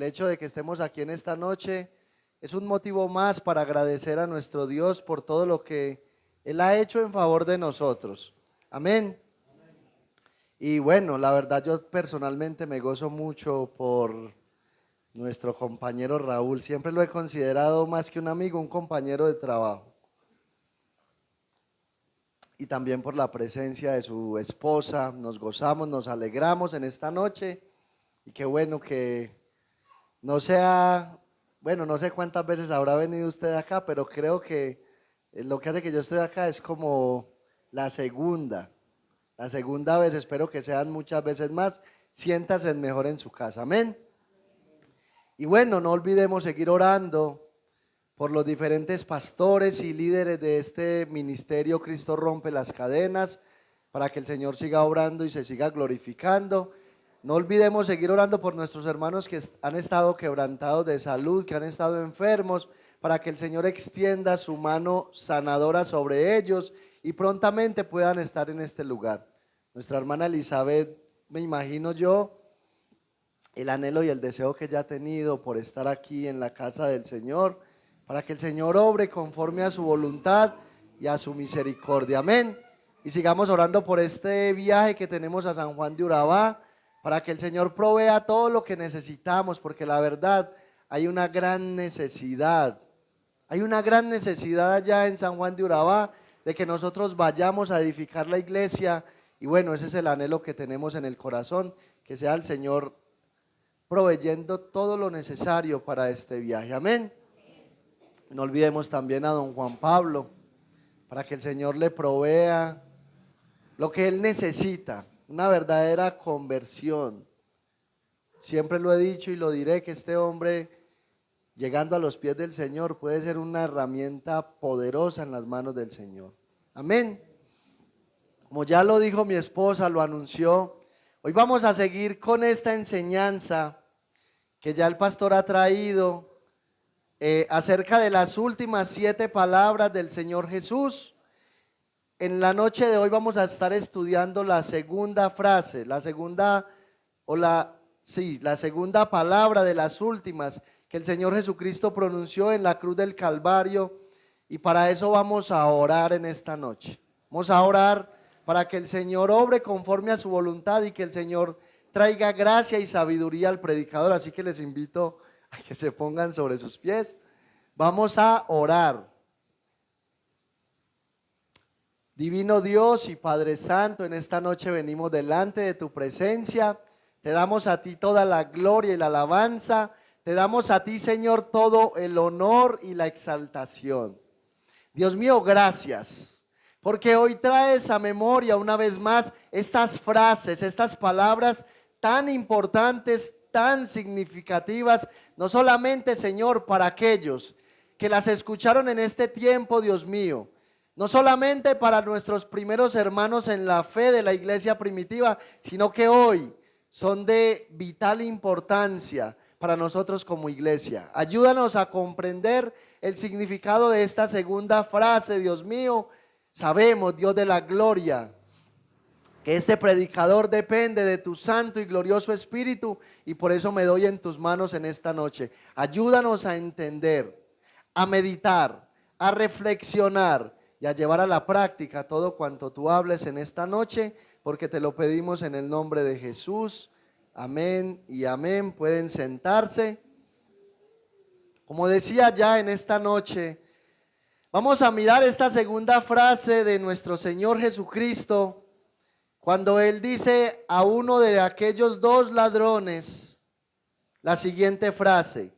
hecho de que estemos aquí en esta noche es un motivo más para agradecer a nuestro Dios por todo lo que Él ha hecho en favor de nosotros. Amén. Y bueno, la verdad yo personalmente me gozo mucho por nuestro compañero Raúl. Siempre lo he considerado más que un amigo, un compañero de trabajo. Y también por la presencia de su esposa. Nos gozamos, nos alegramos en esta noche. Y qué bueno que no sea, bueno, no sé cuántas veces habrá venido usted acá, pero creo que lo que hace que yo esté acá es como la segunda vez, espero que sean muchas veces más. Siéntase mejor en su casa, amén. Y bueno, no olvidemos seguir orando por los diferentes pastores y líderes de este ministerio Cristo Rompe las Cadenas, para que el Señor siga obrando y se siga glorificando. No olvidemos seguir orando por nuestros hermanos que han estado quebrantados de salud, que han estado enfermos, para que el Señor extienda su mano sanadora sobre ellos y prontamente puedan estar en este lugar. Nuestra hermana Elizabeth, me imagino yo, el anhelo y el deseo que ella ha tenido por estar aquí en la casa del Señor, para que el Señor obre conforme a su voluntad y a su misericordia. Amén. Y sigamos orando por este viaje que tenemos a San Juan de Urabá, para que el Señor provea todo lo que necesitamos, porque la verdad hay una gran necesidad. Hay una gran necesidad allá en San Juan de Urabá de que nosotros vayamos a edificar la iglesia. Y bueno, ese es el anhelo que tenemos en el corazón, que sea el Señor proveyendo todo lo necesario para este viaje. Amén. No olvidemos también a don Juan Pablo, para que el Señor le provea lo que él necesita, una verdadera conversión. Siempre lo he dicho y lo diré, que este hombre, llegando a los pies del Señor, puede ser una herramienta poderosa en las manos del Señor. Amén. Como ya lo dijo mi esposa, lo anunció, hoy vamos a seguir con esta enseñanza que ya el pastor ha traído acerca de las últimas 7 palabras del Señor Jesús. En la noche de hoy vamos a estar estudiando la segunda frase, la segunda palabra de las últimas que el Señor Jesucristo pronunció en la cruz del Calvario, y para eso vamos a orar en esta noche. Vamos a orar para que el Señor obre conforme a su voluntad y que el Señor traiga gracia y sabiduría al predicador. Así que les invito a que se pongan sobre sus pies. Vamos a orar. Divino Dios y Padre Santo, en esta noche venimos delante de tu presencia. Te damos a ti toda la gloria y la alabanza. Te damos a ti, Señor, todo el honor y la exaltación. Dios mío, gracias, porque hoy traes a memoria una vez más estas frases, estas palabras tan importantes, tan significativas, no solamente, Señor, para aquellos que las escucharon en este tiempo, Dios mío, no solamente para nuestros primeros hermanos en la fe de la iglesia primitiva, sino que hoy son de vital importancia para nosotros como iglesia. Ayúdanos a comprender el significado de esta segunda frase, Dios mío. Sabemos, Dios de la gloria, que este predicador depende de tu santo y glorioso Espíritu, y por eso me doy en tus manos en esta noche. Ayúdanos a entender, a meditar, a reflexionar y a llevar a la práctica todo cuanto tú hables en esta noche, porque te lo pedimos en el nombre de Jesús. Amén y amén. Pueden sentarse. Como decía ya, en esta noche vamos a mirar esta segunda frase de nuestro Señor Jesucristo, cuando Él dice a uno de aquellos 2 ladrones la siguiente frase: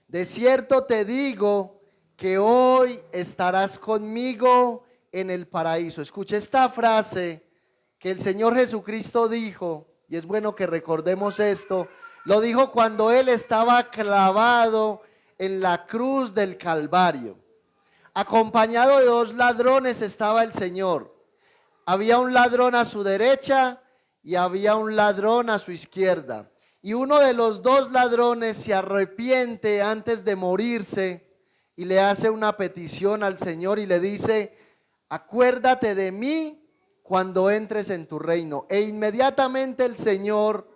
de cierto te digo que hoy estarás conmigo en el paraíso. Escuche esta frase que el Señor Jesucristo dijo, y es bueno que recordemos esto. Lo dijo cuando Él estaba clavado en la cruz del Calvario. Acompañado de 2 ladrones estaba el Señor. Había un ladrón a su derecha y había un ladrón a su izquierda. Y uno de los 2 ladrones se arrepiente antes de morirse y le hace una petición al Señor y le dice: acuérdate de mí cuando entres en tu reino. E inmediatamente el Señor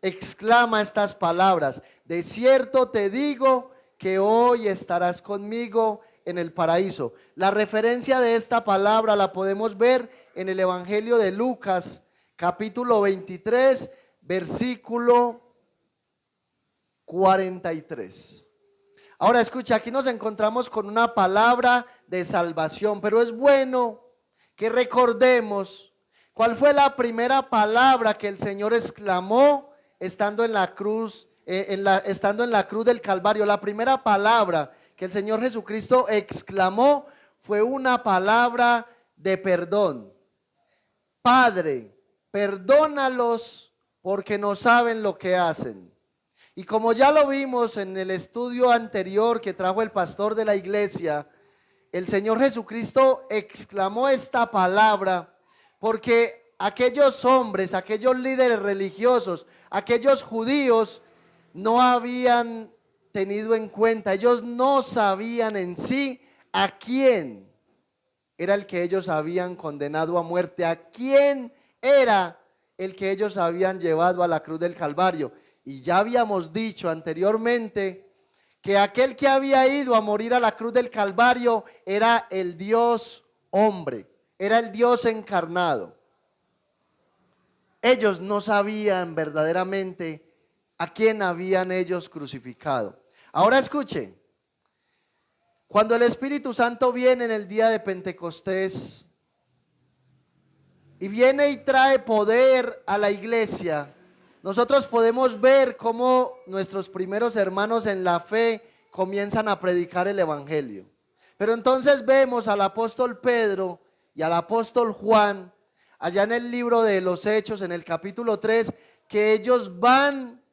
exclama estas palabras: de cierto te digo que hoy estarás conmigo en el paraíso. La referencia de esta palabra la podemos ver en el Evangelio de Lucas, capítulo 23, versículo 43. Ahora escucha, aquí nos encontramos con una palabra de salvación, pero es bueno que recordemos cuál fue la primera palabra que el Señor exclamó estando en la cruz, estando en la cruz del Calvario. La primera palabra que el Señor Jesucristo exclamó fue una palabra de perdón. Padre, perdónalos porque no saben lo que hacen. Y como ya lo vimos en el estudio anterior que trajo el pastor de la iglesia, el Señor Jesucristo exclamó esta palabra porque aquellos hombres, aquellos líderes religiosos, aquellos judíos no habían tenido en cuenta, ellos no sabían en sí a quién era el que ellos habían condenado a muerte, a quién era el que ellos habían llevado a la cruz del Calvario. Y ya habíamos dicho anteriormente que aquel que había ido a morir a la cruz del Calvario era el Dios hombre, era el Dios encarnado. Ellos no sabían verdaderamente a quién habían ellos crucificado. Ahora escuche, cuando el Espíritu Santo viene en el día de Pentecostés y viene y trae poder a la iglesia, nosotros podemos ver cómo nuestros primeros hermanos en la fe comienzan a predicar el evangelio. Pero entonces vemos al apóstol Pedro y al apóstol Juan, allá en el libro de los Hechos, en el capítulo 3, que ellos van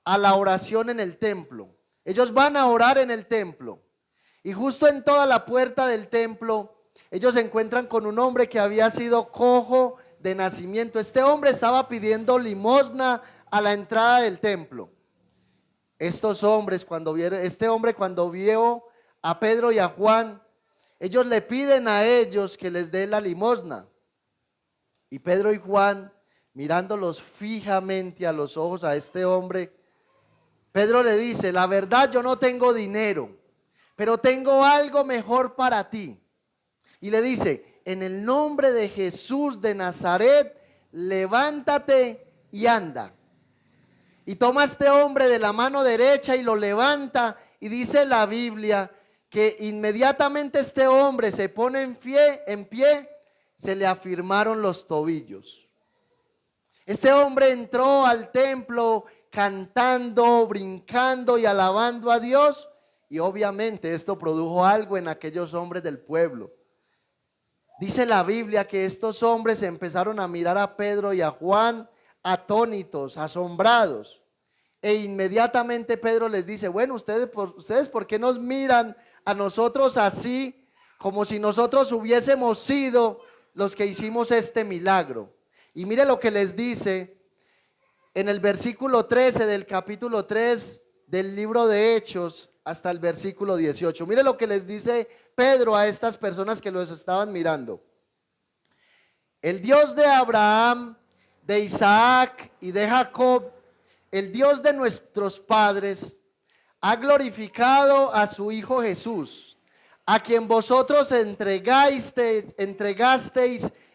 a la oración en el templo. Ellos van a orar en el templo. Y justo en toda la puerta del templo, ellos se encuentran con un hombre que había sido cojo de nacimiento. Este hombre estaba pidiendo limosna a la entrada del templo. Estos hombres, este hombre cuando vio a Pedro y a Juan, ellos le piden a ellos que les dé la limosna. Y Pedro y Juan, mirándolos fijamente a los ojos a este hombre, Pedro le dice: la verdad, yo no tengo dinero, pero tengo algo mejor para ti. Y le dice: en el nombre de Jesús de Nazaret, levántate y anda. Y toma a este hombre de la mano derecha y lo levanta, y dice la Biblia que inmediatamente este hombre se pone en pie, se le afirmaron los tobillos. Este hombre entró al templo cantando, brincando y alabando a Dios, y obviamente esto produjo algo en aquellos hombres del pueblo. Dice la Biblia que estos hombres empezaron a mirar a Pedro y a Juan atónitos, asombrados, e inmediatamente Pedro les dice: bueno, ustedes ¿por qué nos miran a nosotros así, como si nosotros hubiésemos sido los que hicimos este milagro? Y mire lo que les dice en el versículo 13 del capítulo 3 del libro de Hechos hasta el versículo 18. Mire lo que les dice Pedro a estas personas que los estaban mirando: el Dios de Abraham, de Isaac y de Jacob, el Dios de nuestros padres, ha glorificado a su Hijo Jesús, a quien vosotros entregasteis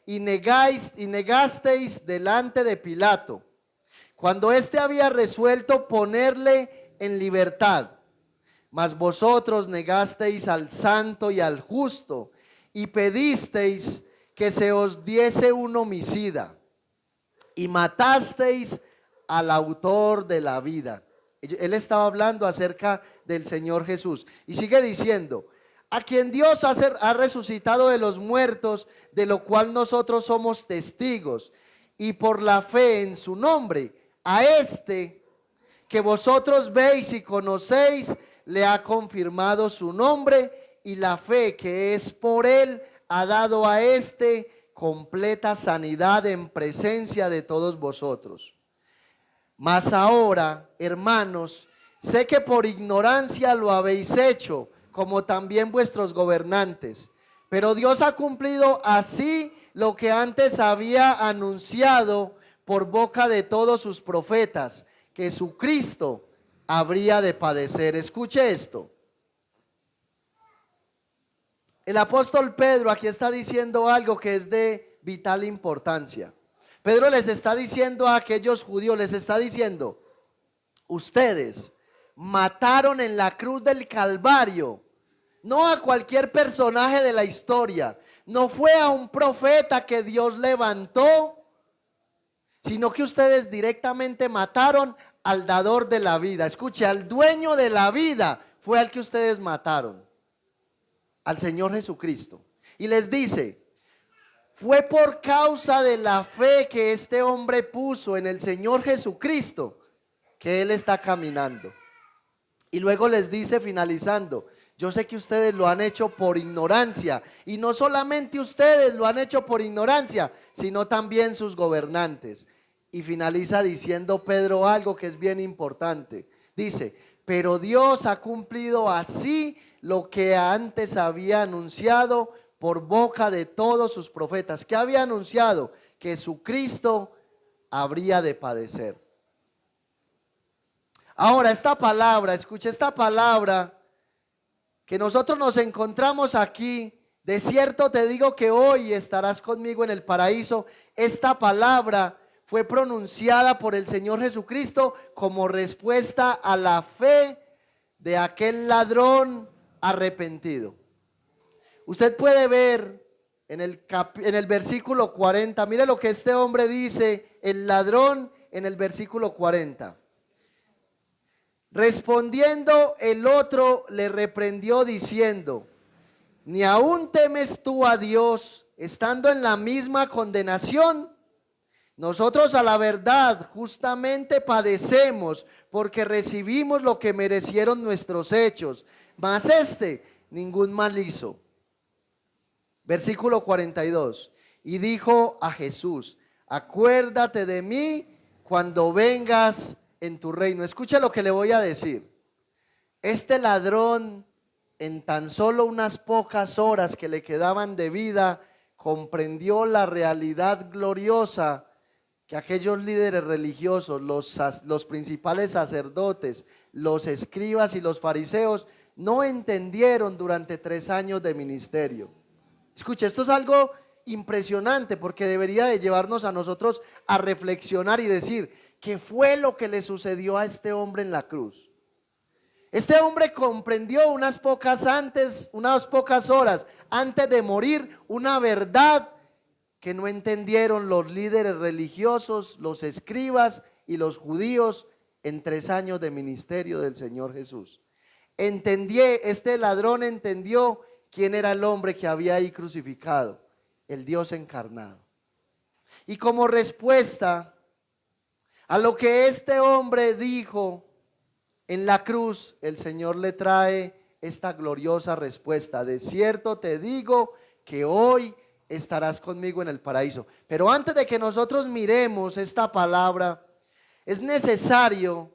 y negasteis delante de Pilato, cuando éste había resuelto ponerle en libertad. Mas vosotros negasteis al santo y al justo, y pedisteis que se os diese un homicida, y matasteis al autor de la vida. Él estaba hablando acerca del Señor Jesús, y sigue diciendo: a quien Dios ha resucitado de los muertos, de lo cual nosotros somos testigos, y por la fe en su nombre, a este que vosotros veis y conocéis, le ha confirmado su nombre, y la fe que es por él ha dado a este completa sanidad en presencia de todos vosotros. Mas ahora, hermanos, sé que por ignorancia lo habéis hecho, como también vuestros gobernantes, pero Dios ha cumplido así lo que antes había anunciado por boca de todos sus profetas que su Cristo habría de padecer. Escuche esto. El apóstol Pedro aquí está diciendo algo que es de vital importancia. Pedro les está diciendo a aquellos judíos, les está diciendo: ustedes mataron en la cruz del Calvario, no a cualquier personaje de la historia, no fue a un profeta que Dios levantó, sino que ustedes directamente mataron al dador de la vida. Escuche, al dueño de la vida fue al que ustedes mataron, al Señor Jesucristo. Y les dice: fue por causa de la fe que este hombre puso en el Señor Jesucristo que él está caminando. Y luego les dice, finalizando: yo sé que ustedes lo han hecho por ignorancia, y no solamente ustedes lo han hecho por ignorancia, sino también sus gobernantes. Y finaliza diciendo Pedro algo que es bien importante. Dice: pero Dios ha cumplido así lo que antes había anunciado por boca de todos sus profetas. ¿Qué había anunciado? Que su Cristo habría de padecer. Ahora, esta palabra, escucha, esta palabra que nosotros nos encontramos aquí: de cierto te digo que hoy estarás conmigo en el paraíso. Esta palabra fue pronunciada por el Señor Jesucristo como respuesta a la fe de aquel ladrón arrepentido. Usted puede ver en el versículo 40, mire lo que este hombre dice, el ladrón, en el versículo 40. Respondiendo el otro le reprendió diciendo: ¿ni aún temes tú a Dios, estando en la misma condenación? Nosotros a la verdad justamente padecemos, porque recibimos lo que merecieron nuestros hechos, mas este ningún mal hizo. Versículo 42. Y dijo a Jesús: acuérdate de mí cuando vengas en tu reino. Escucha lo que le voy a decir. Este ladrón, en tan solo unas pocas horas que le quedaban de vida, comprendió la realidad gloriosa que aquellos líderes religiosos, los principales sacerdotes, los escribas y los fariseos no entendieron durante 3 años de ministerio. Escucha, esto es algo impresionante, porque debería de llevarnos a nosotros a reflexionar y decir: ¿qué fue lo que le sucedió a este hombre en la cruz? Este hombre comprendió unas pocas horas antes de morir una verdad que no entendieron los líderes religiosos, los escribas y los judíos en 3 años de ministerio del Señor Jesús. Este ladrón entendió quién era el hombre que había ahí crucificado, el Dios encarnado. Y como respuesta a lo que este hombre dijo en la cruz, el Señor le trae esta gloriosa respuesta: de cierto te digo que hoy estarás conmigo en el paraíso. Pero antes de que nosotros miremos esta palabra, es necesario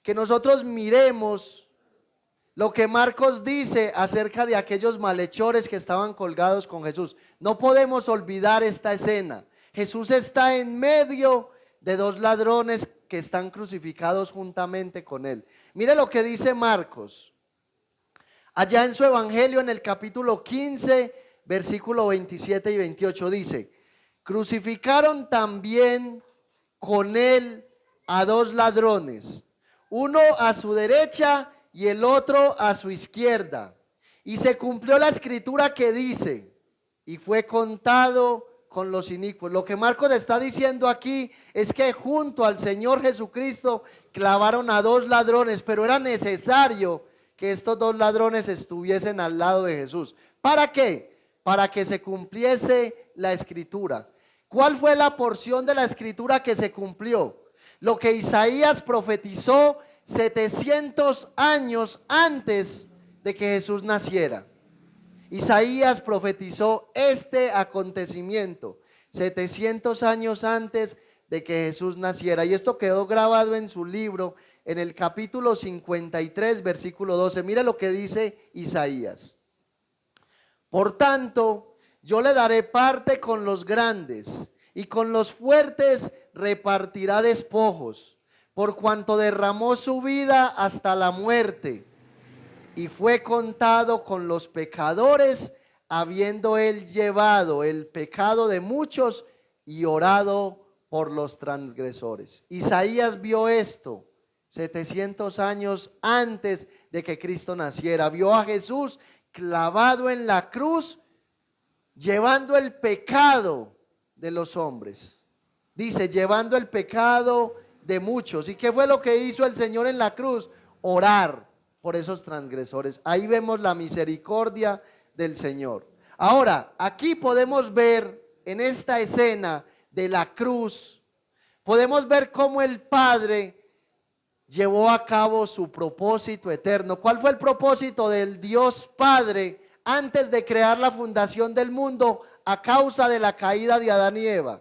que nosotros miremos lo que Marcos dice acerca de aquellos malhechores que estaban colgados con Jesús. No podemos olvidar esta escena. Jesús está en medio de 2 ladrones que están crucificados juntamente con él. Mire lo que dice Marcos, allá en su evangelio, en el capítulo 15, versículo 27 y 28, dice: crucificaron también con él a 2 ladrones, uno a su derecha y el otro a su izquierda. Y se cumplió la escritura que dice: y fue contado con los inicuos. Lo que Marcos está diciendo aquí es que junto al Señor Jesucristo clavaron a 2 ladrones, pero era necesario que estos 2 ladrones estuviesen al lado de Jesús. ¿Para qué? Para que se cumpliese la escritura. ¿Cuál fue la porción de la escritura que se cumplió? Lo que Isaías profetizó 700 años antes de que Jesús naciera. Isaías profetizó este acontecimiento 700 años antes de que Jesús naciera, y esto quedó grabado en su libro en el capítulo 53, versículo 12. Mira lo que dice Isaías: por tanto, yo le daré parte con los grandes y con los fuertes repartirá despojos, por cuanto derramó su vida hasta la muerte, y fue contado con los pecadores, habiendo él llevado el pecado de muchos y orado por los transgresores. Isaías vio esto 700 años antes de que Cristo naciera. Vio a Jesús clavado en la cruz, llevando el pecado de los hombres. Dice, llevando el pecado de muchos. ¿Y qué fue lo que hizo el Señor en la cruz? Orar por esos transgresores. Ahí vemos la misericordia del Señor. Ahora, aquí podemos ver en esta escena de la cruz, podemos ver cómo el Padre llevó a cabo su propósito eterno. ¿Cuál fue el propósito del Dios Padre antes de crear la fundación del mundo a causa de la caída de Adán y Eva?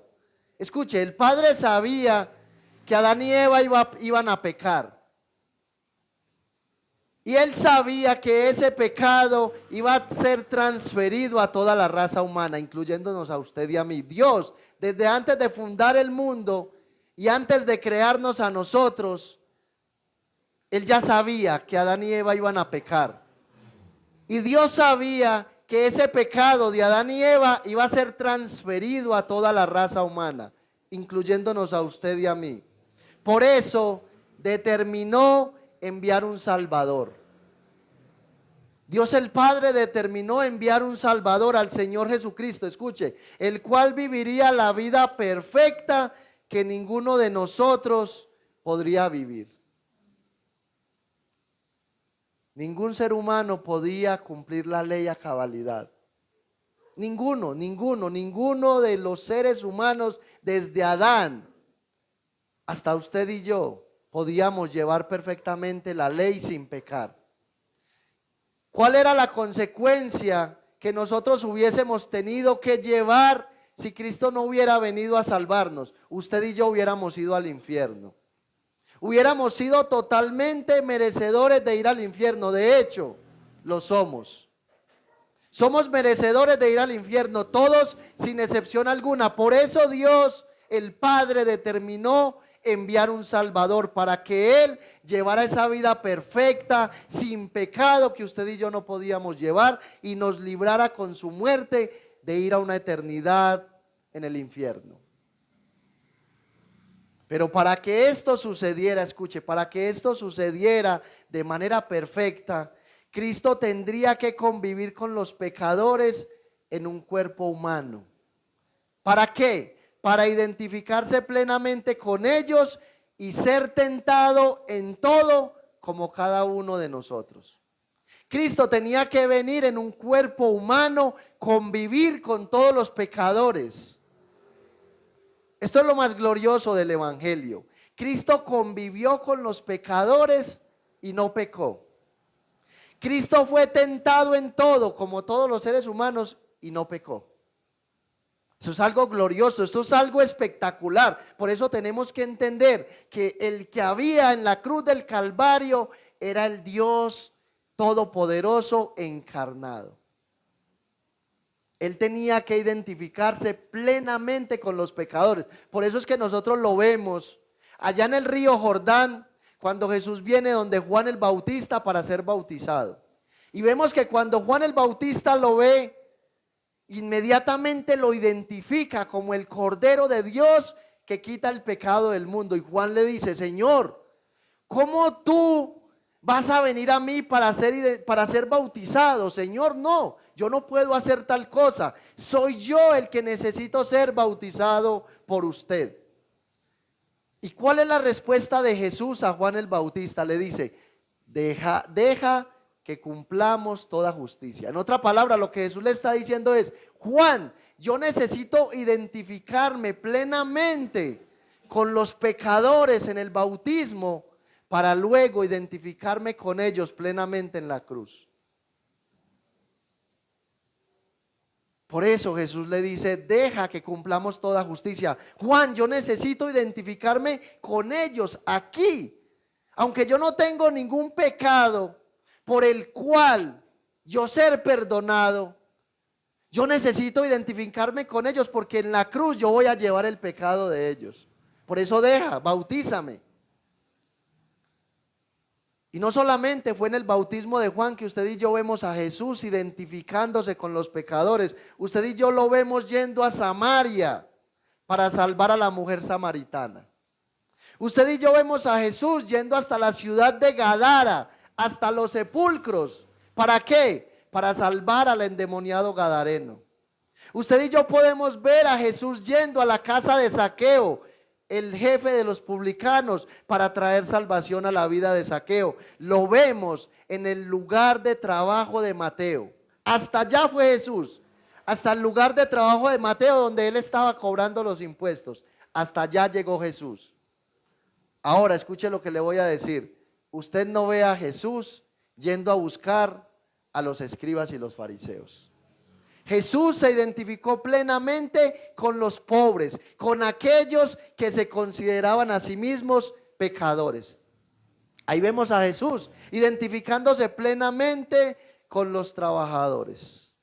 Escuche, el Padre sabía que Adán y Eva iban a pecar. Y él sabía que ese pecado iba a ser transferido a toda la raza humana, incluyéndonos a usted y a mí. Dios, desde antes de fundar el mundo y antes de crearnos a nosotros, él ya sabía que Adán y Eva iban a pecar. Y Dios sabía que ese pecado de Adán y Eva iba a ser transferido a toda la raza humana, incluyéndonos a usted y a mí. Por eso determinó enviar un Salvador. Dios el Padre determinó enviar un Salvador, al Señor Jesucristo, escuche, el cual viviría la vida perfecta que ninguno de nosotros podría vivir. Ningún ser humano podía cumplir la ley a cabalidad. Ninguno de los seres humanos, desde Adán hasta usted y yo, podíamos llevar perfectamente la ley sin pecar. ¿Cuál era la consecuencia que nosotros hubiésemos tenido que llevar si Cristo no hubiera venido a salvarnos? Usted y yo hubiéramos ido al infierno. Hubiéramos sido totalmente merecedores de ir al infierno. De hecho, lo somos. Somos merecedores de ir al infierno, todos sin excepción alguna. Por eso Dios, el Padre, determinó enviar un Salvador para que Él llevara esa vida perfecta, sin pecado, que usted y yo no podíamos llevar, y nos librara con su muerte de ir a una eternidad en el infierno. Pero para que esto sucediera, escuche, para que esto sucediera de manera perfecta, Cristo tendría que convivir con los pecadores en un cuerpo humano. ¿Para qué? Para identificarse plenamente con ellos y ser tentado en todo como cada uno de nosotros. Cristo tenía que venir en un cuerpo humano, convivir con todos los pecadores. Esto es lo más glorioso del Evangelio. Cristo convivió con los pecadores y no pecó. Cristo fue tentado en todo, como todos los seres humanos, y no pecó. Eso es algo glorioso, esto es algo espectacular. Por eso tenemos que entender que el que había en la cruz del Calvario era el Dios todopoderoso encarnado. Él tenía que identificarse plenamente con los pecadores. Por eso es que nosotros lo vemos allá en el río Jordán, cuando Jesús viene donde Juan el Bautista para ser bautizado. Y vemos que cuando Juan el Bautista lo ve, inmediatamente lo identifica como el Cordero de Dios que quita el pecado del mundo. Y Juan le dice: Señor, ¿cómo tú vas a venir a mí para ser bautizado? Señor, no, yo no puedo hacer tal cosa. Soy yo el que necesito ser bautizado por usted. ¿Y cuál es la respuesta de Jesús a Juan el Bautista? Le dice: deja que cumplamos toda justicia. En otra palabra, lo que Jesús le está diciendo es: Juan, yo necesito identificarme plenamente con los pecadores en el bautismo para luego identificarme con ellos plenamente en la cruz. Por eso Jesús le dice: deja que cumplamos toda justicia. Juan, yo necesito identificarme con ellos aquí, aunque yo no tengo ningún pecado por el cual yo ser perdonado. Yo necesito identificarme con ellos porque en la cruz yo voy a llevar el pecado de ellos. Por eso bautízame. Y no solamente fue en el bautismo de Juan que usted y yo vemos a Jesús identificándose con los pecadores. Usted y yo lo vemos yendo a Samaria para salvar a la mujer samaritana. Usted y yo vemos a Jesús yendo hasta la ciudad de Gadara, hasta los sepulcros. ¿Para qué? Para salvar al endemoniado gadareno. Usted y yo podemos ver a Jesús yendo a la casa de Zaqueo, el jefe de los publicanos, para traer salvación a la vida de Zaqueo. Lo vemos en el lugar de trabajo de Mateo. Hasta allá fue Jesús, hasta el lugar de trabajo de Mateo, donde él estaba cobrando los impuestos. Hasta allá llegó Jesús. Ahora escuche lo que le voy a decir. Usted no ve a Jesús yendo a buscar a los escribas y los fariseos. Jesús se identificó plenamente con los pobres, con aquellos que se consideraban a sí mismos pecadores. Ahí vemos a Jesús identificándose plenamente con los trabajadores.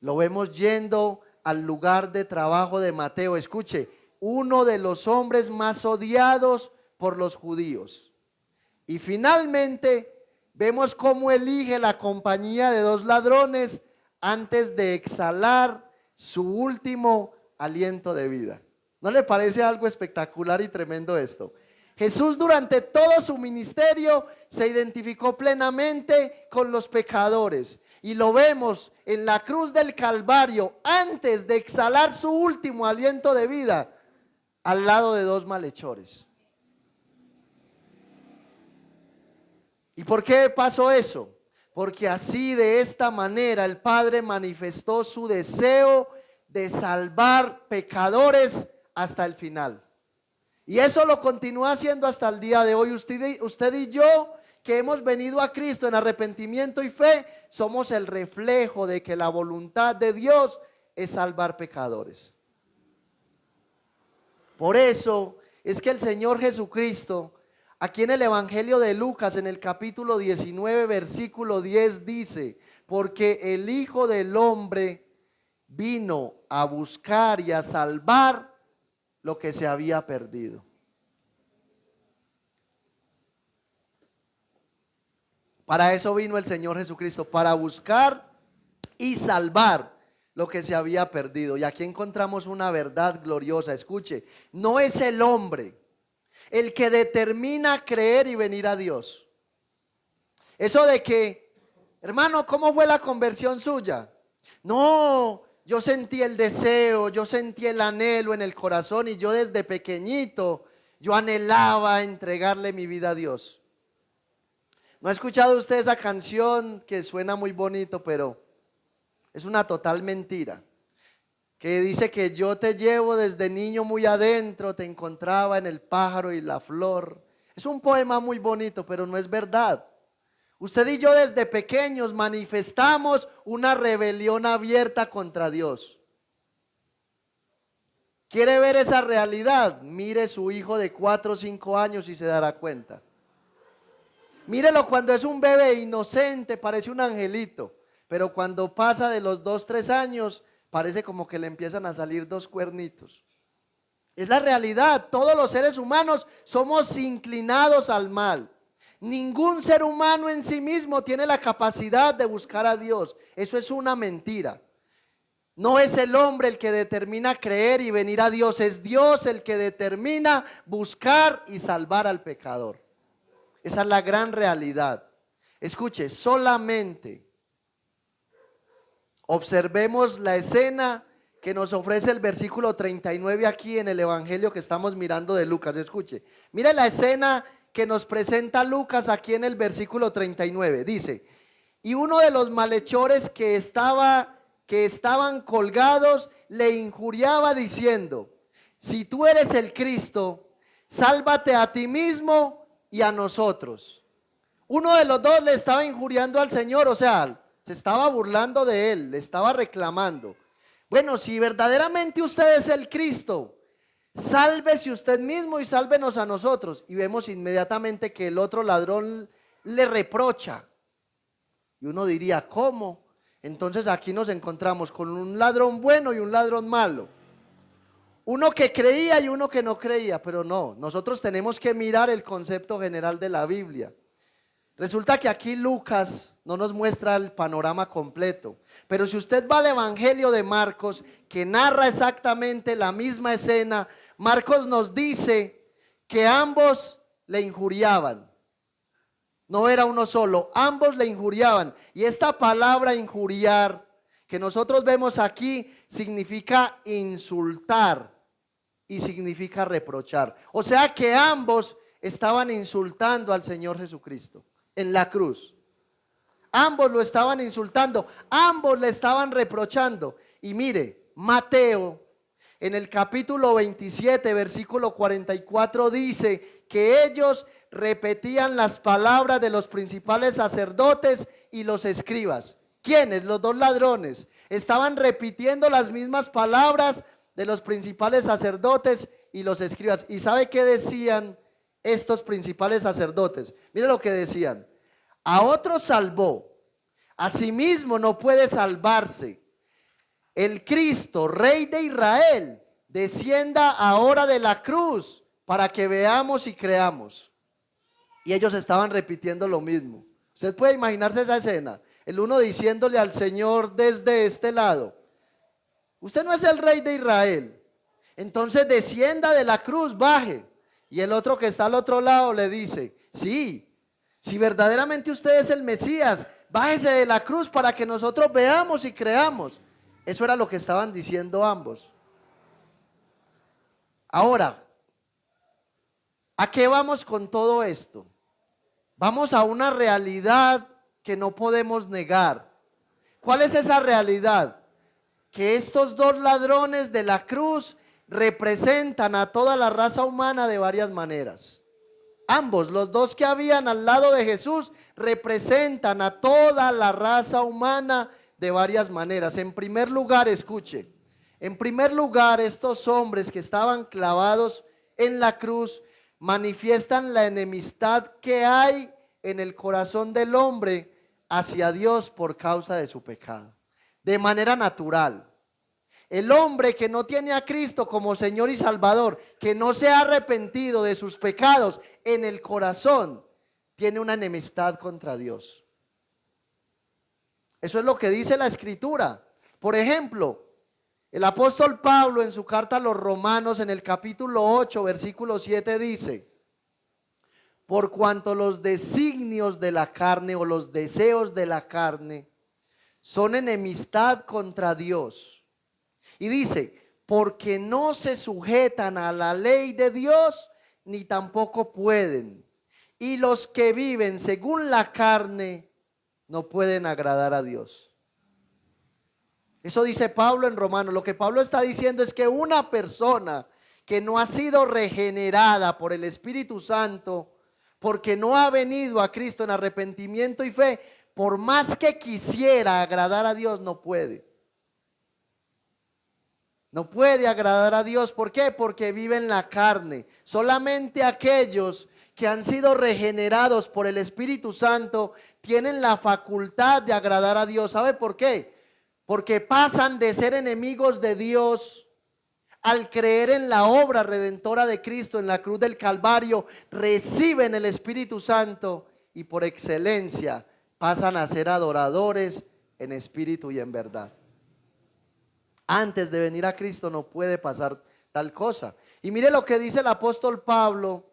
Lo vemos yendo al lugar de trabajo de Mateo. Escuche, uno de los hombres más odiados por los judíos. Y finalmente vemos cómo elige la compañía de dos ladrones antes de exhalar su último aliento de vida. ¿No le parece algo espectacular y tremendo esto? Jesús durante todo su ministerio se identificó plenamente con los pecadores. Y lo vemos en la cruz del Calvario, antes de exhalar su último aliento de vida, al lado de dos malhechores. ¿Y por qué pasó eso? Porque así, de esta manera, el Padre manifestó su deseo de salvar pecadores hasta el final. Y eso lo continúa haciendo hasta el día de hoy. Usted y yo, que hemos venido a Cristo en arrepentimiento y fe, somos el reflejo de que la voluntad de Dios es salvar pecadores. Por eso es que el Señor Jesucristo, aquí en el Evangelio de Lucas, en el capítulo 19, versículo 10, dice: porque el Hijo del Hombre vino a buscar y a salvar lo que se había perdido. Para eso vino el Señor Jesucristo, para buscar y salvar lo que se había perdido. Y aquí encontramos una verdad gloriosa. Escuche, no es el hombre el que determina creer y venir a Dios. Eso de que, hermano, ¿cómo fue la conversión suya? No, yo sentí el deseo, yo sentí el anhelo en el corazón, y yo desde pequeñito, yo anhelaba entregarle mi vida a Dios. ¿No ha escuchado usted esa canción que suena muy bonito, pero es una total mentira? Que dice que yo te llevo desde niño muy adentro, te encontraba en el pájaro y la flor. Es un poema muy bonito, pero no es verdad. Usted y yo desde pequeños manifestamos una rebelión abierta contra Dios. ¿Quiere ver esa realidad? Mire su hijo de 4 o 5 años y se dará cuenta. Mírelo cuando es un bebé inocente, parece un angelito, pero cuando pasa de los 2, 3 años, parece como que le empiezan a salir 2 cuernitos. Es la realidad. Todos los seres humanos somos inclinados al mal. Ningún ser humano en sí mismo tiene la capacidad de buscar a Dios. Eso es una mentira. No es el hombre el que determina creer y venir a Dios, es Dios el que determina buscar y salvar al pecador. Esa es la gran realidad. Escuche, solamente observemos la escena que nos ofrece el versículo 39 aquí en el Evangelio que estamos mirando de Lucas. Escuche, mire la escena que nos presenta Lucas aquí en el versículo 39. Dice: y uno de los malhechores que estaban colgados le injuriaba diciendo: si tú eres el Cristo, sálvate a ti mismo y a nosotros. Uno de los dos le estaba injuriando al Señor, o sea, se estaba burlando de él, le estaba reclamando: bueno, si verdaderamente usted es el Cristo, sálvese usted mismo y sálvenos a nosotros. Y vemos inmediatamente que el otro ladrón le reprocha. Y uno diría: ¿cómo? Entonces aquí nos encontramos con un ladrón bueno y un ladrón malo. Uno que creía y uno que no creía, pero no, nosotros tenemos que mirar el concepto general de la Biblia. Resulta que aquí Lucas no nos muestra el panorama completo, pero si usted va al Evangelio de Marcos, que narra exactamente la misma escena, Marcos nos dice que ambos le injuriaban. No era uno solo, ambos le injuriaban. Y esta palabra injuriar que nosotros vemos aquí significa insultar y significa reprochar. O sea que ambos estaban insultando al Señor Jesucristo en la cruz. Ambos lo estaban insultando, ambos le estaban reprochando. Y mire, Mateo en el capítulo 27, versículo 44 dice que ellos repetían las palabras de los principales sacerdotes y los escribas. ¿Quiénes? Los dos ladrones. Estaban repitiendo las mismas palabras de los principales sacerdotes y los escribas. ¿Y sabe qué decían estos principales sacerdotes? Mire lo que decían: a otros salvó, a sí mismo no puede salvarse. El Cristo, Rey de Israel, descienda ahora de la cruz para que veamos y creamos. Y ellos estaban repitiendo lo mismo. Usted puede imaginarse esa escena, el uno diciéndole al Señor desde este lado: usted no es el Rey de Israel, entonces descienda de la cruz, baje. Y el otro que está al otro lado le dice: sí, si verdaderamente usted es el Mesías, bájese de la cruz para que nosotros veamos y creamos. Eso era lo que estaban diciendo ambos. Ahora, ¿a qué vamos con todo esto? Vamos a una realidad que no podemos negar. ¿Cuál es esa realidad? Que estos dos ladrones de la cruz representan a toda la raza humana de varias maneras. Ambos, los dos que habían al lado de Jesús, representan a toda la raza humana de varias maneras. En primer lugar, escuche, en primer lugar, estos hombres que estaban clavados en la cruz manifiestan la enemistad que hay en el corazón del hombre hacia Dios por causa de su pecado, de manera natural. El hombre que no tiene a Cristo como Señor y Salvador, que no se ha arrepentido de sus pecados en el corazón, tiene una enemistad contra Dios. Eso es lo que dice la Escritura. Por ejemplo, el apóstol Pablo en su carta a los Romanos en el capítulo 8, versículo 7 dice: por cuanto los designios de la carne o los deseos de la carne son enemistad contra Dios. Y dice: porque no se sujetan a la ley de Dios, ni tampoco pueden. Y los que viven según la carne no pueden agradar a Dios. Eso dice Pablo en Romanos. Lo que Pablo está diciendo es que una persona que no ha sido regenerada por el Espíritu Santo, porque no ha venido a Cristo en arrepentimiento y fe, por más que quisiera agradar a Dios, no puede. No puede agradar a Dios. ¿Por qué? Porque vive en la carne. Solamente aquellos que han sido regenerados por el Espíritu Santo tienen la facultad de agradar a Dios. ¿Sabe por qué? Porque pasan de ser enemigos de Dios al creer en la obra redentora de Cristo en la cruz del Calvario, reciben el Espíritu Santo y por excelencia pasan a ser adoradores en espíritu y en verdad. Antes de venir a Cristo no puede pasar tal cosa. Y mire lo que dice el apóstol Pablo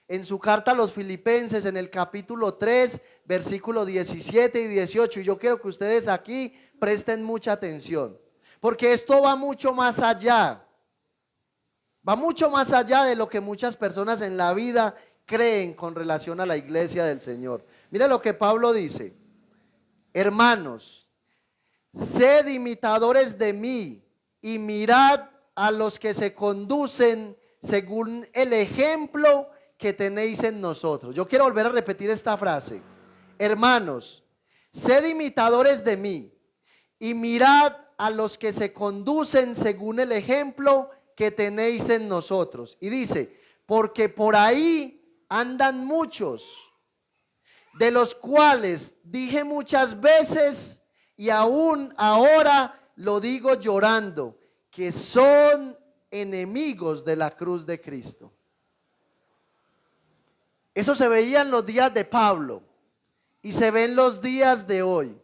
en su carta a los Filipenses en el capítulo 3, versículos 17 y 18. Y yo quiero que ustedes aquí presten mucha atención, porque esto va mucho más allá. Va mucho más allá de lo que muchas personas en la vida creen con relación a la iglesia del Señor. Mire lo que Pablo dice: hermanos, sed imitadores de mí y mirad a los que se conducen según el ejemplo que tenéis en nosotros. Yo quiero volver a repetir esta frase: hermanos, sed imitadores de mí y mirad a los que se conducen según el ejemplo que tenéis en nosotros. Y dice: porque por ahí andan muchos, de los cuales dije muchas veces y aún ahora lo digo llorando, que son enemigos de la cruz de Cristo. Eso se veía en los días de Pablo y se ve en los días de hoy.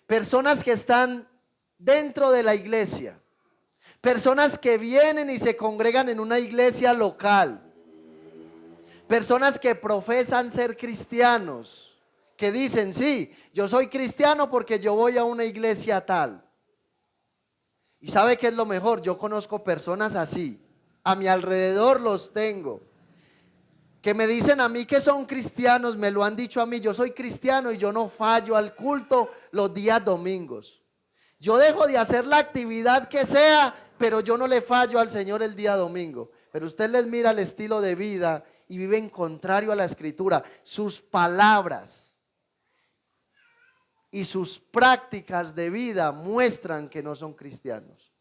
Personas que están dentro de la iglesia, personas que vienen y se congregan en una iglesia local, personas que profesan ser cristianos, que dicen, sí, yo soy cristiano porque yo voy a una iglesia tal. ¿Y sabe qué es lo mejor? Yo conozco personas así, a mi alrededor los tengo, que me dicen a mí que son cristianos, me lo han dicho a mí, yo soy cristiano y yo no fallo al culto los días domingos. Yo dejo de hacer la actividad que sea, pero yo no le fallo al Señor el día domingo. Pero usted les mira el estilo de vida y viven contrario a la Escritura. Sus palabras y sus prácticas de vida muestran que no son cristianos.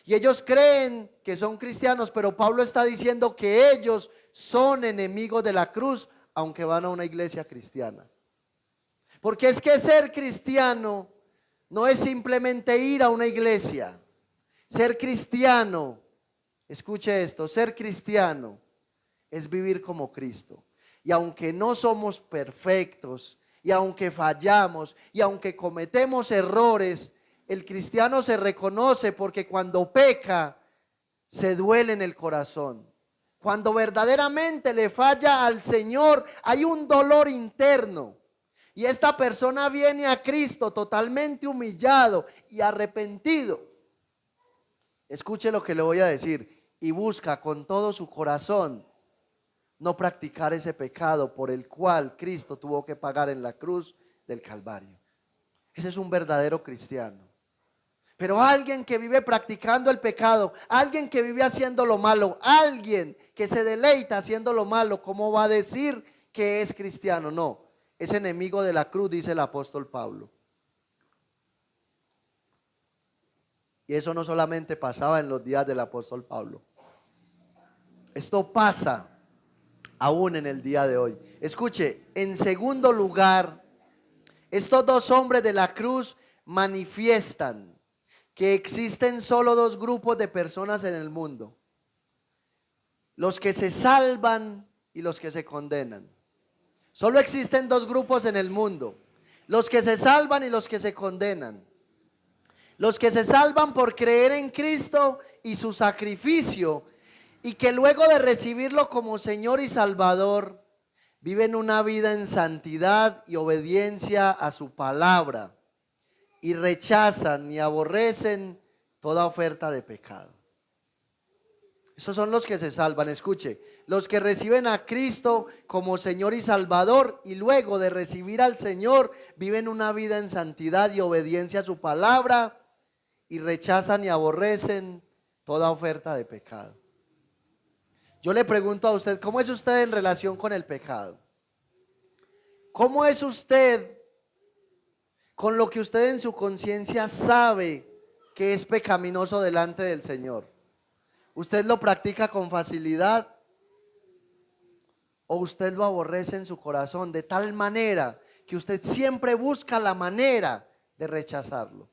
Y ellos creen que son cristianos, pero Pablo está diciendo que ellos son enemigos de la cruz, aunque van a una iglesia cristiana. Porque es que ser cristiano no es simplemente ir a una iglesia. Ser cristiano, escuche esto, ser cristiano es vivir como Cristo. Y aunque no somos perfectos, y aunque fallamos, y aunque cometemos errores, el cristiano se reconoce porque cuando peca, se duele en el corazón. Cuando verdaderamente le falla al Señor, hay un dolor interno. Y esta persona viene a Cristo totalmente humillado y arrepentido. Escuche lo que le voy a decir. Y busca con todo su corazón no practicar ese pecado por el cual Cristo tuvo que pagar en la cruz del Calvario. Ese es un verdadero cristiano. Pero alguien que vive practicando el pecado, alguien que vive haciendo lo malo, alguien que se deleita haciendo lo malo, ¿cómo va a decir que es cristiano? No, es enemigo de la cruz, dice el apóstol Pablo. Y eso no solamente pasaba en los días del apóstol Pablo. Esto pasa aún en el día de hoy. Escuche, en segundo lugar, estos dos hombres de la cruz manifiestan que existen solo dos grupos de personas en el mundo: los que se salvan y los que se condenan. Solo existen dos grupos en el mundo: los que se salvan y los que se condenan. Los que se salvan por creer en Cristo y su sacrificio, y que luego de recibirlo como Señor y Salvador, viven una vida en santidad y obediencia a su palabra, y rechazan y aborrecen toda oferta de pecado. Esos son los que se salvan. Escuche, los que reciben a Cristo como Señor y Salvador, y luego de recibir al Señor viven una vida en santidad y obediencia a su palabra, y rechazan y aborrecen toda oferta de pecado. Yo le pregunto a usted, ¿cómo es usted en relación con el pecado? ¿Cómo es usted con lo que usted en su conciencia sabe que es pecaminoso delante del Señor? ¿Usted lo practica con facilidad o usted lo aborrece en su corazón de tal manera que usted siempre busca la manera de rechazarlo?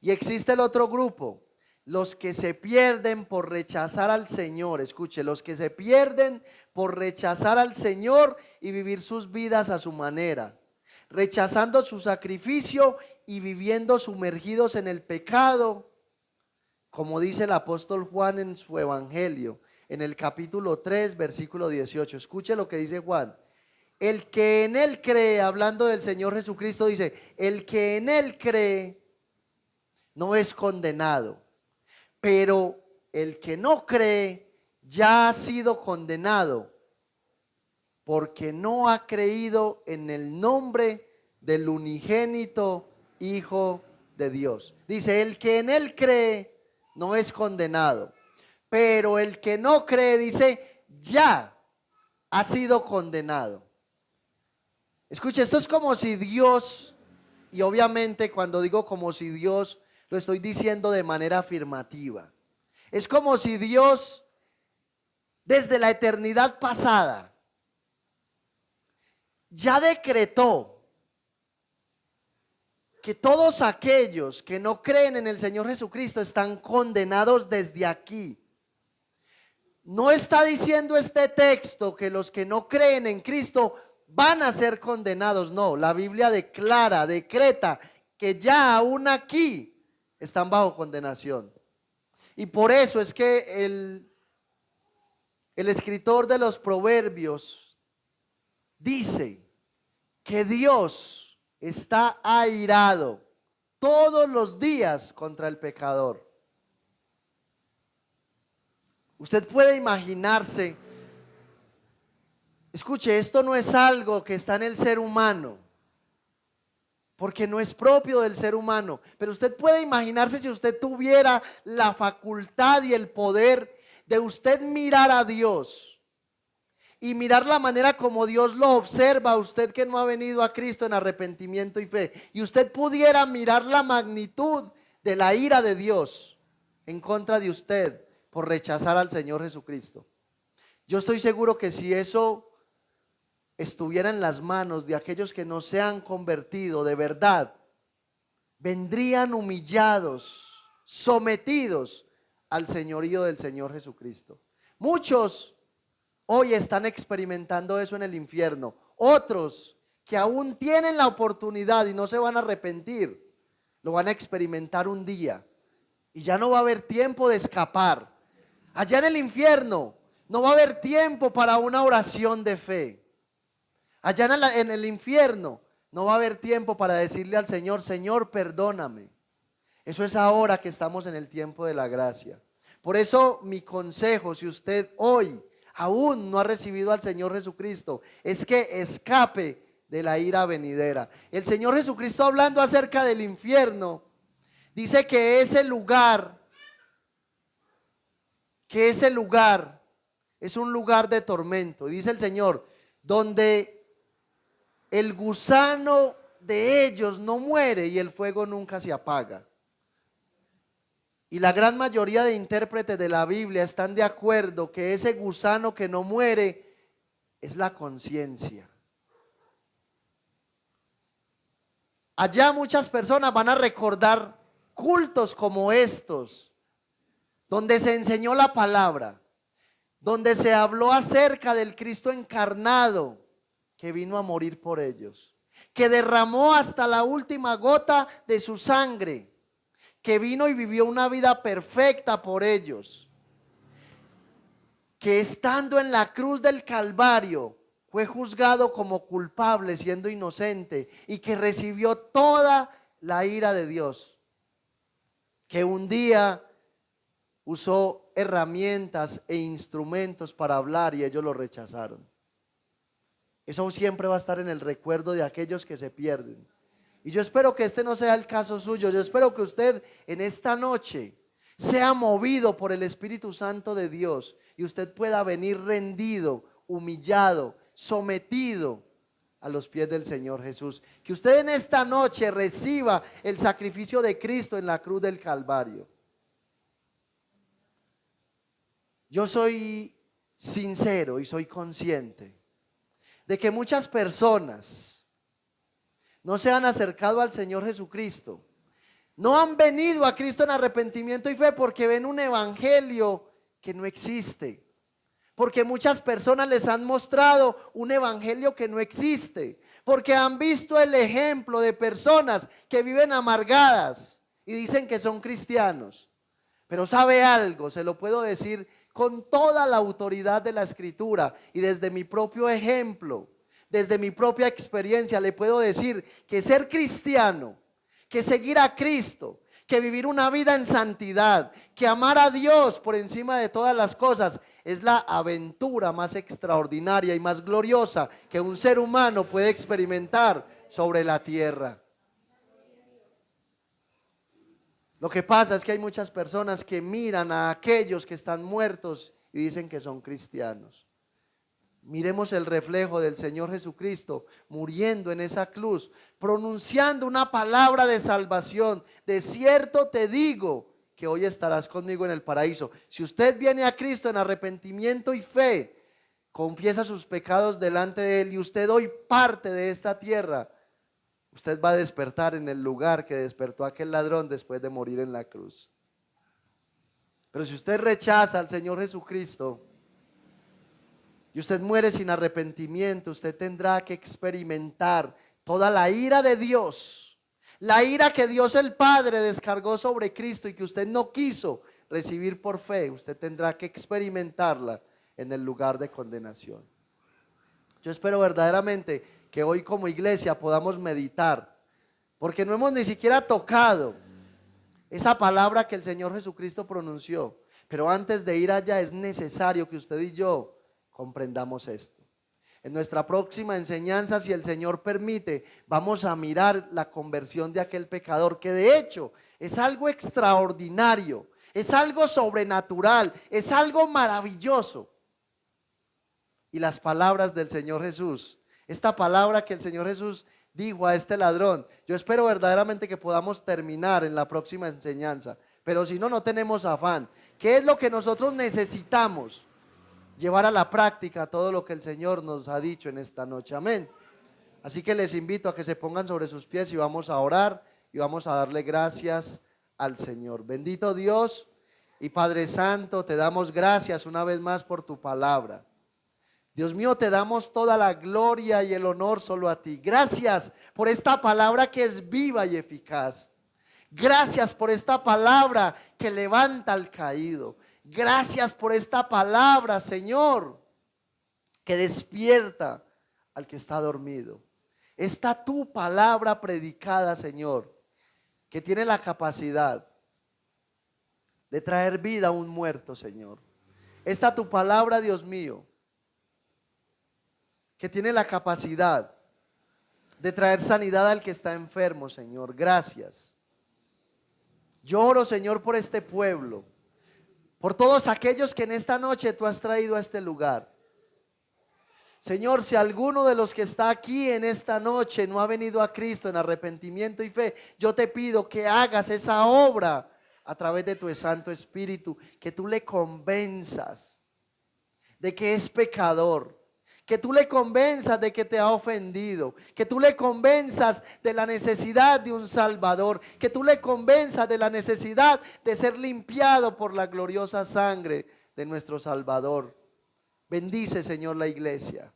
Y existe el otro grupo, los que se pierden por rechazar al Señor. Escuche, los que se pierden por rechazar al Señor y vivir sus vidas a su manera, rechazando su sacrificio y viviendo sumergidos en el pecado, como dice el apóstol Juan en su evangelio, en el capítulo 3, versículo 18. Escuche lo que dice Juan: el que en él cree, hablando del Señor Jesucristo, dice, el que en él cree no es condenado, pero el que no cree ya ha sido condenado, porque no ha creído en el nombre del unigénito Hijo de Dios. Dice, el que en él cree no es condenado, pero el que no cree, dice, ya ha sido condenado. Escuche, esto es como si Dios, y obviamente cuando digo como si Dios, lo estoy diciendo de manera afirmativa. Es como si Dios, desde la eternidad pasada, ya decretó que todos aquellos que no creen en el Señor Jesucristo están condenados desde aquí. No está diciendo este texto que los que no creen en Cristo van a ser condenados. No, la Biblia declara, decreta que ya aún aquí están bajo condenación. Y por eso es que el escritor de los Proverbios dice que Dios está airado todos los días contra el pecador. Usted puede imaginarse, escuche, esto no es algo que está en el ser humano, porque no es propio del ser humano, pero usted puede imaginarse si usted tuviera la facultad y el poder de usted mirar a Dios y mirar la manera como Dios lo observa, usted que no ha venido a Cristo en arrepentimiento y fe, y usted pudiera mirar la magnitud de la ira de Dios en contra de usted por rechazar al Señor Jesucristo. Yo estoy seguro que si eso estuviera en las manos de aquellos que no se han convertido de verdad, vendrían humillados, sometidos al señorío del Señor Jesucristo. Muchos hoy están experimentando eso en el infierno. Otros que aún tienen la oportunidad y no se van a arrepentir, lo van a experimentar un día y ya no va a haber tiempo de escapar. Allá en el infierno no va a haber tiempo para una oración de fe. Allá en el infierno no va a haber tiempo para decirle al Señor, Señor, perdóname. Eso es ahora que estamos en el tiempo de la gracia. Por eso mi consejo, si usted hoy aún no ha recibido al Señor Jesucristo, es que escape de la ira venidera. El Señor Jesucristo, hablando acerca del infierno, dice que ese lugar es un lugar de tormento. Dice el Señor, donde el gusano de ellos no muere y el fuego nunca se apaga. Y la gran mayoría de intérpretes de la Biblia están de acuerdo que ese gusano que no muere es la conciencia. Allá muchas personas van a recordar cultos como estos, donde se enseñó la palabra, donde se habló acerca del Cristo encarnado que vino a morir por ellos, que derramó hasta la última gota de su sangre, que vino y vivió una vida perfecta por ellos, que estando en la cruz del Calvario fue juzgado como culpable siendo inocente y que recibió toda la ira de Dios, que un día usó herramientas e instrumentos para hablar y ellos lo rechazaron. Eso siempre va a estar en el recuerdo de aquellos que se pierden. Y yo espero que este no sea el caso suyo. Yo espero que usted en esta noche sea movido por el Espíritu Santo de Dios y usted pueda venir rendido, humillado, sometido a los pies del Señor Jesús. Que usted en esta noche reciba el sacrificio de Cristo en la cruz del Calvario. Yo soy sincero y soy consciente de que muchas personas no se han acercado al Señor Jesucristo, no han venido a Cristo en arrepentimiento y fe porque ven un evangelio que no existe, porque muchas personas les han mostrado un evangelio que no existe, porque han visto el ejemplo de personas que viven amargadas y dicen que son cristianos. Pero ¿sabe algo? Se lo puedo decir con toda la autoridad de la Escritura y desde mi propio ejemplo, desde mi propia experiencia, le puedo decir que ser cristiano, que seguir a Cristo, que vivir una vida en santidad, que amar a Dios por encima de todas las cosas, es la aventura más extraordinaria y más gloriosa que un ser humano puede experimentar sobre la tierra. Lo que pasa es que hay muchas personas que miran a aquellos que están muertos y dicen que son cristianos. Miremos el reflejo del Señor Jesucristo muriendo en esa cruz, pronunciando una palabra de salvación. De cierto te digo que hoy estarás conmigo en el paraíso. Si usted viene a Cristo en arrepentimiento y fe, confiesa sus pecados delante de Él y usted hoy parte de esta tierra, Usted va a despertar en el lugar que despertó aquel ladrón después de morir en la cruz. Pero si usted rechaza al Señor Jesucristo y usted muere sin arrepentimiento, usted tendrá que experimentar toda la ira de Dios, la ira que Dios el Padre descargó sobre Cristo y que usted no quiso recibir por fe. Usted tendrá que experimentarla en el lugar de condenación. Yo espero verdaderamente que hoy como iglesia podamos meditar, porque no hemos ni siquiera tocado esa palabra que el Señor Jesucristo pronunció. Pero antes de ir allá es necesario que usted y yo comprendamos esto. En nuestra próxima enseñanza, si el Señor permite, vamos a mirar la conversión de aquel pecador, que de hecho es algo extraordinario, es algo sobrenatural, es algo maravilloso. Y las palabras del Señor Jesús, esta palabra que el Señor Jesús dijo a este ladrón, yo espero verdaderamente que podamos terminar en la próxima enseñanza, pero si no, no tenemos afán. ¿Qué es lo que nosotros necesitamos? Llevar a la práctica todo lo que el Señor nos ha dicho en esta noche, amén. Así que les invito a que se pongan sobre sus pies y vamos a orar y vamos a darle gracias al Señor. Bendito Dios y Padre Santo, te damos gracias una vez más por tu palabra. Dios mío, te damos toda la gloria y el honor solo a ti. Gracias por esta palabra que es viva y eficaz. Gracias por esta palabra que levanta al caído. Gracias por esta palabra, Señor, que despierta al que está dormido. Esta tu palabra predicada, Señor, que tiene la capacidad de traer vida a un muerto, Señor. Esta tu palabra, Dios mío, que tiene la capacidad de traer sanidad al que está enfermo, Señor. Gracias. Yo oro, Señor, por este pueblo, por todos aquellos que en esta noche tú has traído a este lugar. Señor, si alguno de los que está aquí en esta noche no ha venido a Cristo en arrepentimiento y fe, yo te pido que hagas esa obra a través de tu Santo Espíritu, que tú le convenzas de que es pecador, que tú le convenzas de que te ha ofendido, que tú le convenzas de la necesidad de un Salvador, que tú le convenzas de la necesidad de ser limpiado por la gloriosa sangre de nuestro Salvador. Bendice, Señor, la iglesia.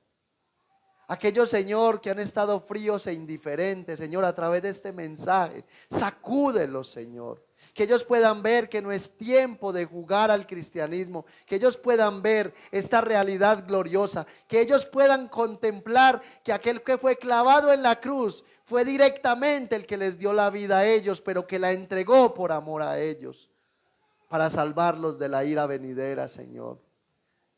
Aquellos, Señor, que han estado fríos e indiferentes, Señor, a través de este mensaje, sacúdelos, Señor. Que ellos puedan ver que no es tiempo de jugar al cristianismo, que ellos puedan ver esta realidad gloriosa, que ellos puedan contemplar que aquel que fue clavado en la cruz fue directamente el que les dio la vida a ellos, pero que la entregó por amor a ellos, para salvarlos de la ira venidera, Señor.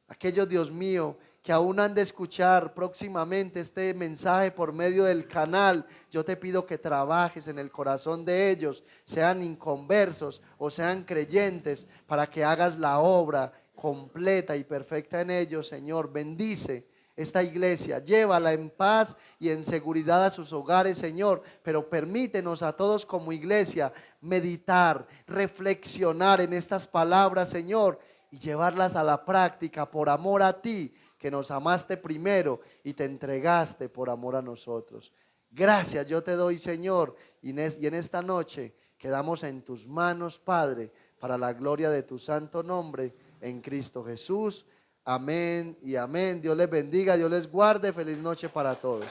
Aquellos, Dios mío, que aún han de escuchar próximamente este mensaje por medio del canal, yo te pido que trabajes en el corazón de ellos, sean inconversos o sean creyentes, para que hagas la obra completa y perfecta en ellos, Señor. Bendice esta iglesia, llévala en paz y en seguridad a sus hogares, Señor, pero permítenos a todos como iglesia meditar, reflexionar en estas palabras, Señor, y llevarlas a la práctica por amor a ti, que nos amaste primero y te entregaste por amor a nosotros. Gracias yo te doy, Señor, y en esta noche quedamos en tus manos, Padre, para la gloria de tu santo nombre, en Cristo Jesús. Amén y amén. Dios les bendiga, Dios les guarde. Feliz noche para todos.